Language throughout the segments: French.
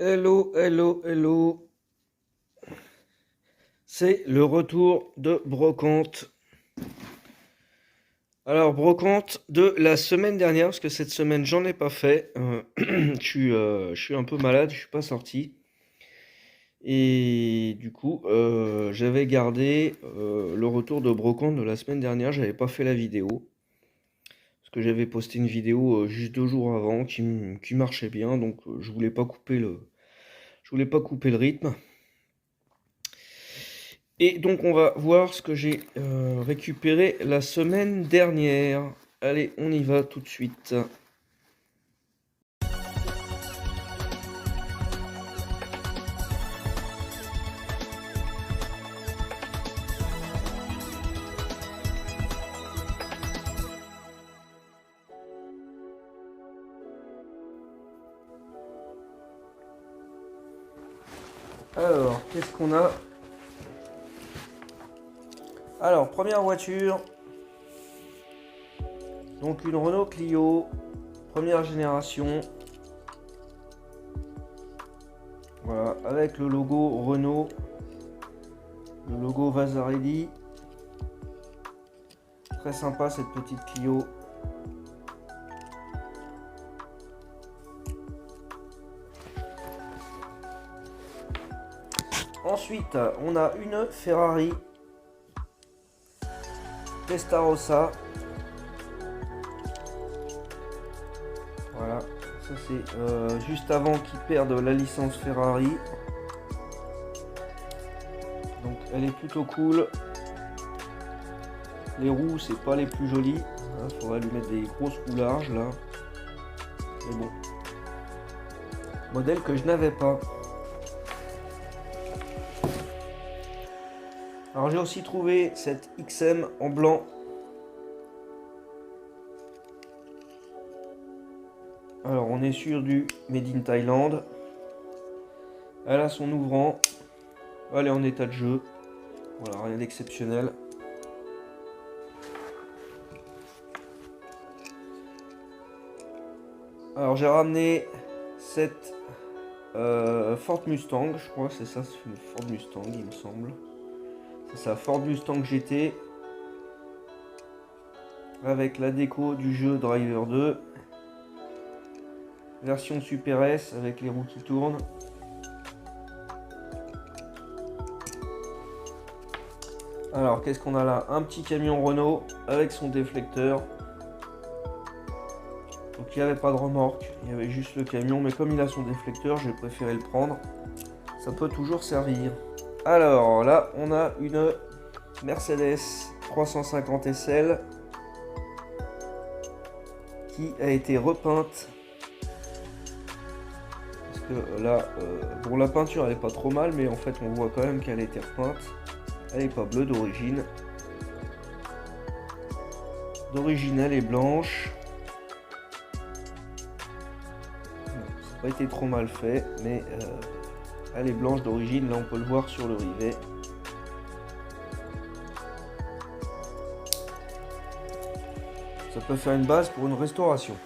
Hello, hello, hello. C'est le retour de Brocante. Alors, Brocante de la semaine dernière, parce que cette semaine, j'en ai pas fait. Je suis un peu malade, je suis pas sorti. Et du coup, j'avais gardé le retour de Brocante de la semaine dernière. J'avais pas fait la vidéo. Parce que j'avais posté une vidéo juste 2 jours avant qui marchait bien. Donc, je voulais pas couper le rythme. Et donc on va voir ce que j'ai récupéré la semaine dernière. Allez, on y va tout de suite. Alors, qu'est-ce qu'on a? Alors, première voiture. Donc une Renault Clio, première génération. Voilà, avec le logo Renault, le logo Vasarely. Très sympa cette petite Clio. Ensuite, on a une Ferrari Testarossa. Voilà, ça c'est juste avant qu'ils perdent la licence Ferrari. Donc elle est plutôt cool. Les roues c'est pas les plus jolies. Il faudrait lui mettre des grosses roues larges là. Mais bon. Modèle que je n'avais pas. Alors j'ai aussi trouvé cette XM en blanc. Alors on est sur du Made in Thailand. Elle a son ouvrant. Elle est en état de jeu. Voilà, rien d'exceptionnel. Alors j'ai ramené cette Ford Mustang, je crois, c'est ça, c'est une Ford Mustang il me semble. C'est ça, Ford Mustang GT. Avec la déco du jeu Driver 2. Version Super S avec les roues qui tournent. Alors qu'est-ce qu'on a là? Un petit camion Renault avec son déflecteur. Donc il n'y avait pas de remorque, il y avait juste le camion, mais comme il a son déflecteur, j'ai préféré le prendre. Ça peut toujours servir. Alors là, on a une Mercedes 350 SL qui a été repeinte. Parce que là, bon, la peinture elle est pas trop mal, mais en fait on voit quand même qu'elle a été repeinte. Elle est pas bleue d'origine. D'origine elle est blanche. Bon, ça n'a pas été trop mal fait, mais elle est blanche d'origine. Là on peut le voir sur le rivet. Ça peut faire une base pour une restauration.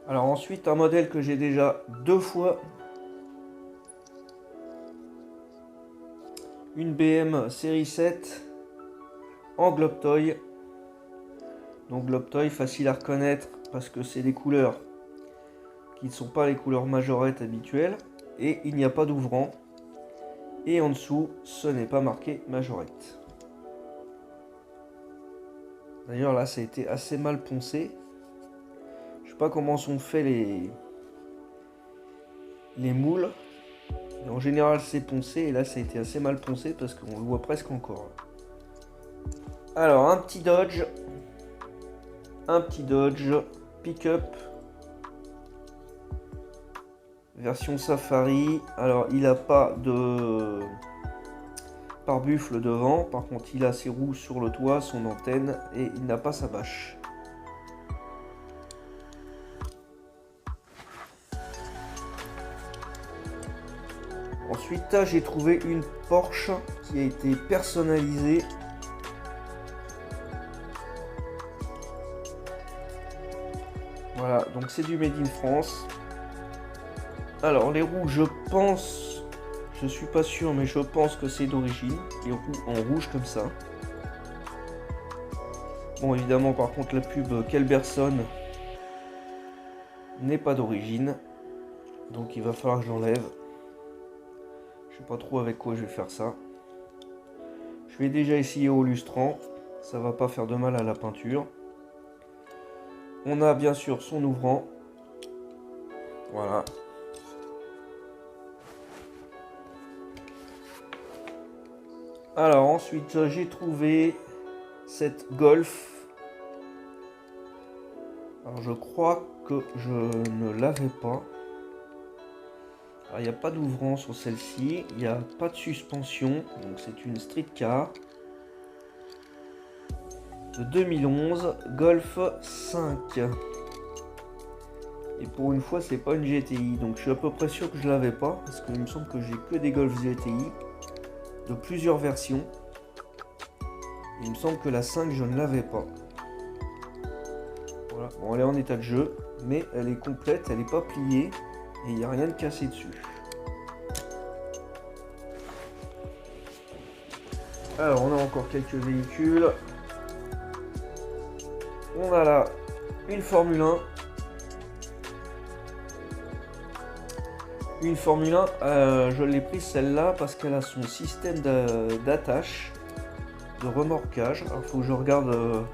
Alors ensuite un modèle que j'ai déjà 2 fois. Une BM série 7 en Globe Toy. Donc Globe Toy facile à reconnaître parce que c'est des couleurs qui ne sont pas les couleurs majorettes habituelles. Et il n'y a pas d'ouvrant. Et en dessous ce n'est pas marqué majorette. D'ailleurs là ça a été assez mal poncé. Je sais pas comment sont faits les moules. Mais en général c'est poncé et là ça a été assez mal poncé parce qu'on le voit presque encore. Alors un petit Dodge pick-up version Safari. Alors il n'a pas de pare-buffle devant, par contre il a ses roues sur le toit, son antenne et il n'a pas sa bâche. Ensuite j'ai trouvé une Porsche qui a été personnalisée. Voilà, donc c'est du Made in France. Alors les roues, je pense, je suis pas sûr, mais je pense que c'est d'origine. Les roues en rouge comme ça. Bon, évidemment, par contre, la pub Kelberson n'est pas d'origine. Donc il va falloir que j'enlève. Je sais pas trop avec quoi je vais faire ça. Je vais déjà essayer au lustrant. Ça va pas faire de mal à la peinture. On a bien sûr son ouvrant. Voilà. Alors ensuite j'ai trouvé cette Golf. Alors je crois que je ne l'avais pas. Alors il n'y a pas d'ouvrant sur celle-ci. Il n'y a pas de suspension. Donc c'est une street car. De 2011. Golf 5. Et pour une fois c'est pas une GTI. Donc je suis à peu près sûr que je l'avais pas. Parce qu'il me semble que j'ai que des Golf GTI. De plusieurs versions. Il me semble que la 5 je ne l'avais pas. Voilà. Bon, elle est en état de jeu, mais elle est complète, elle n'est pas pliée et il n'y a rien de cassé dessus. Alors on a encore quelques véhicules. On a là une Formule 1. Une Formule 1, je l'ai prise celle-là parce qu'elle a son système d'attache, de remorquage. Alors il faut que je regarde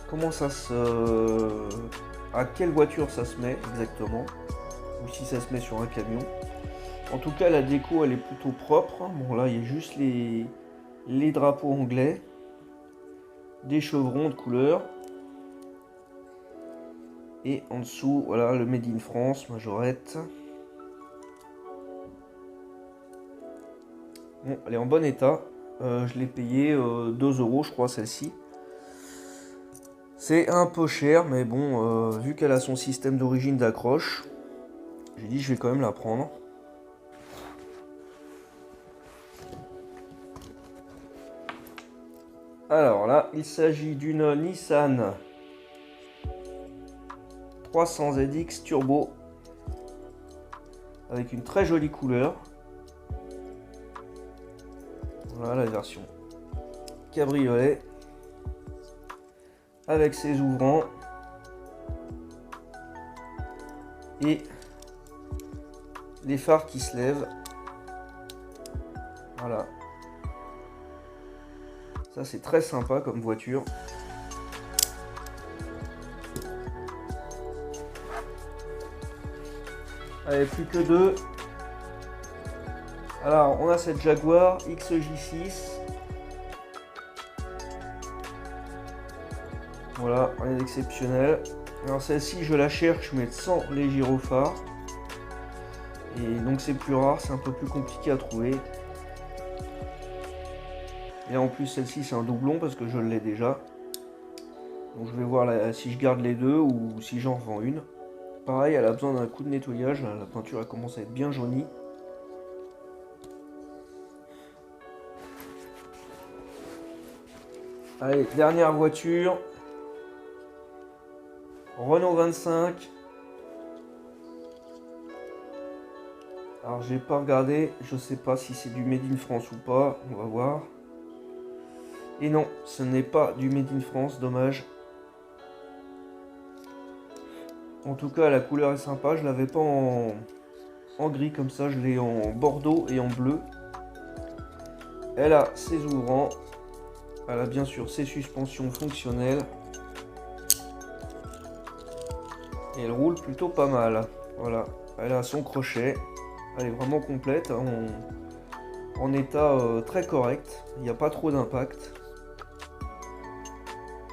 comment ça se... à quelle voiture ça se met exactement. Ou si ça se met sur un camion. En tout cas la déco elle est plutôt propre. Bon là il y a juste les drapeaux anglais. Des chevrons de couleur. Et en dessous voilà le Made in France, majorette. Bon, elle est en bon état. Je l'ai payé 2 € je crois celle-ci. C'est un peu cher mais bon vu qu'elle a son système d'origine d'accroche, j'ai dit je vais quand même la prendre. Alors là il s'agit d'une Nissan 300ZX Turbo avec une très jolie couleur. Voilà la version cabriolet avec ses ouvrants et les phares qui se lèvent. Voilà, ça c'est très sympa comme voiture. Allez, plus que deux. Alors, on a cette Jaguar XJ6. Voilà, rien d'exceptionnel. Alors celle-ci, je la cherche, mais sans les gyrophares. Et donc c'est plus rare, c'est un peu plus compliqué à trouver. Et en plus, celle-ci, c'est un doublon parce que je l'ai déjà. Donc je vais voir si je garde les deux ou si j'en revends une. Pareil, elle a besoin d'un coup de nettoyage. La peinture elle commence à être bien jaunie. Allez, dernière voiture. Renault 25. Alors j'ai pas regardé, je sais pas si c'est du Made in France ou pas, on va voir. Et non, ce n'est pas du Made in France, dommage. En tout cas la couleur est sympa, je l'avais pas en gris comme ça, je l'ai en bordeaux et en bleu. Elle a ses ouvrants. Elle a bien sûr ses suspensions fonctionnelles. Et elle roule plutôt pas mal. Voilà, elle a son crochet. Elle est vraiment complète, hein, en état très correct. Il n'y a pas trop d'impact.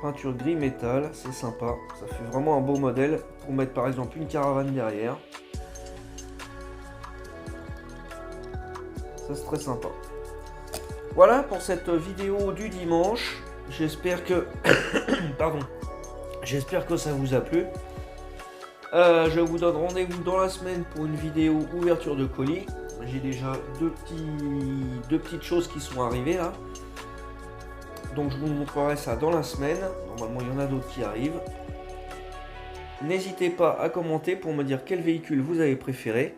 Peinture gris métal, c'est sympa. Ça fait vraiment un beau modèle pour mettre par exemple une caravane derrière. Ça c'est très sympa. Voilà pour cette vidéo du dimanche. J'espère que pardon. J'espère que ça vous a plu. Je vous donne rendez-vous dans la semaine pour une vidéo ouverture de colis. J'ai déjà deux petites choses qui sont arrivées là. Donc je vous montrerai ça dans la semaine. Normalement il y en a d'autres qui arrivent. N'hésitez pas à commenter pour me dire quel véhicule vous avez préféré.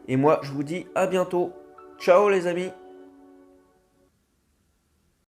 Et moi, je vous dis à bientôt. Ciao les amis!